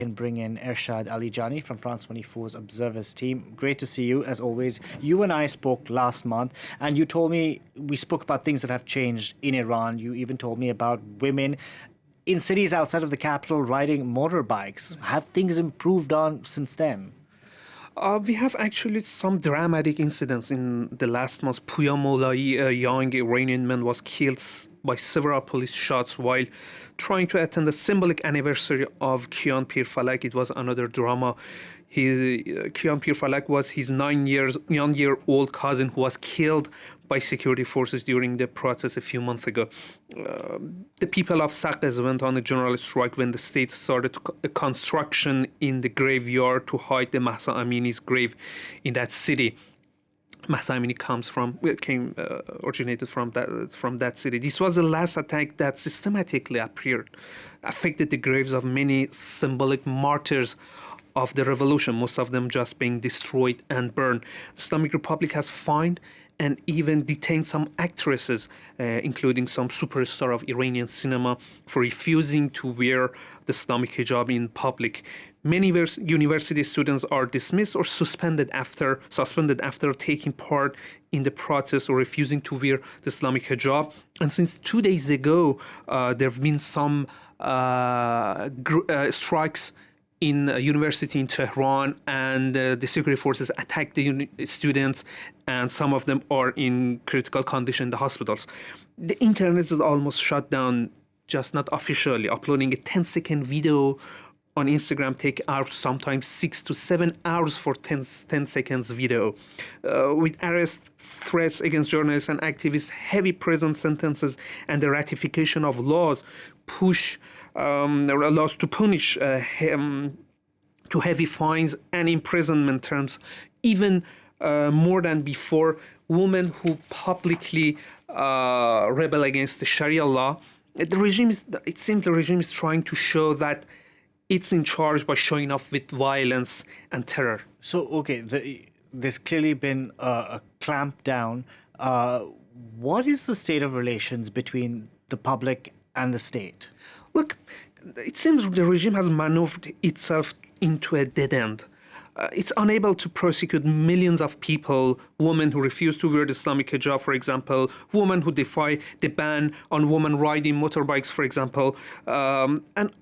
And bring in Ershad Alijani from France 24's Observers team. Great to see you, as always. You and I spoke last month, and you told me we spoke about things that have changed in Iran. You even told me about women in cities outside of the capital riding motorbikes. Have things improved on since then? We have actually some dramatic incidents in the last month. Puya Mollai, a young Iranian man, was killed by several police shots while trying to attend the symbolic anniversary of Kian Pir Falak. It was another drama. Kian Pir Falak was his 9-year-old cousin who was killed by security forces during the protest a few months ago. The people of Saqqez went on a general strike when the state started a construction in the graveyard to hide the Mahsa Amini's grave in that city. Mahsa Amini originated from that city. This was the last attack that systematically affected the graves of many symbolic martyrs of the revolution, most of them just being destroyed and burned. The Islamic Republic has fined and even detained some actresses, including some superstar of Iranian cinema, for refusing to wear the Islamic hijab in public. Many university students are dismissed or suspended after taking part in the protest or refusing to wear the Islamic hijab. And since 2 days ago, there have been some strikes in a university in Tehran, and the security forces attacked the students, and some of them are in critical condition in the hospitals. The internet is almost shut down, just not officially. Uploading a 10-second video on Instagram take out sometimes 6 to 7 hours for 10 seconds video. With arrest, threats against journalists and activists, heavy prison sentences, and the ratification of laws to punish to heavy fines and imprisonment terms, even more than before. Women who publicly rebel against the Sharia law, it seems the regime is trying to show that it's in charge by showing off with violence and terror. So, okay, there's clearly been a clampdown. What is the state of relations between the public and the state? Look, it seems the regime has maneuvered itself into a dead end. It's unable to prosecute millions of people, women who refuse to wear the Islamic hijab, for example, women who defy the ban on women riding motorbikes, for example. And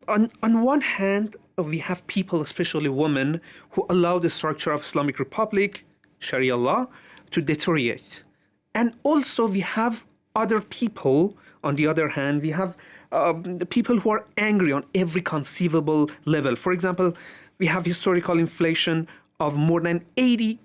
on one hand, we have people, especially women, who allow the structure of Islamic Republic, Sharia law, to deteriorate. And also we have other people, on the other hand, we have the people who are angry on every conceivable level. For example, we have historical inflation of more than 80%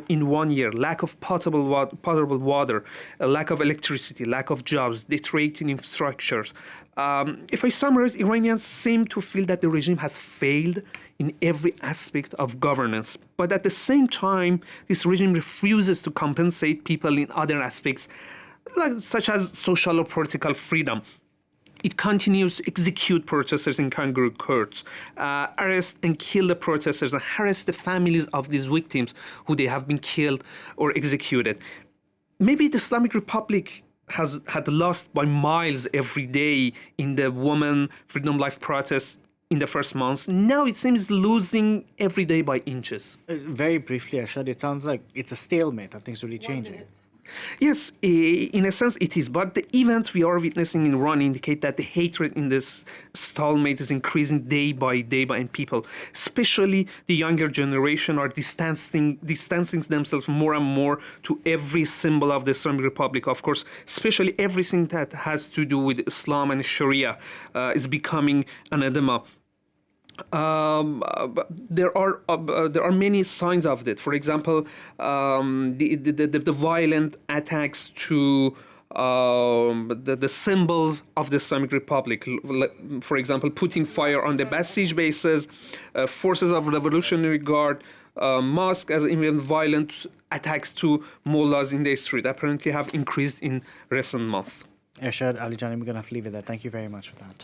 in 1 year, lack of potable water, a lack of electricity, lack of jobs, deteriorating infrastructures. If I summarize, Iranians seem to feel that the regime has failed in every aspect of governance. But at the same time, this regime refuses to compensate people in other aspects, such as social or political freedom. It continues to execute protesters in kangaroo courts, arrest and kill the protesters, and harass the families of these victims who they have been killed or executed. Maybe the Islamic Republic had lost by miles every day in the women freedom life protests in the first months. Now it seems losing every day by inches. Very briefly, Ershad, it sounds like it's a stalemate. Nothing's really changing. Yes, in a sense it is, but the events we are witnessing in Iran indicate that the hatred in this stalemate is increasing day by day, and people, especially the younger generation, are distancing themselves more and more to every symbol of the Islamic Republic. Of course, especially everything that has to do with Islam and Sharia is becoming anathema. There are many signs of it. For example, the violent attacks to the symbols of the Islamic Republic. For example, putting fire on the Basij bases, forces of Revolutionary Guard, mosques, as even violent attacks to mullahs in the street apparently have increased in recent months. Ershad Alijani, we're going to have to leave it there. Thank you very much for that.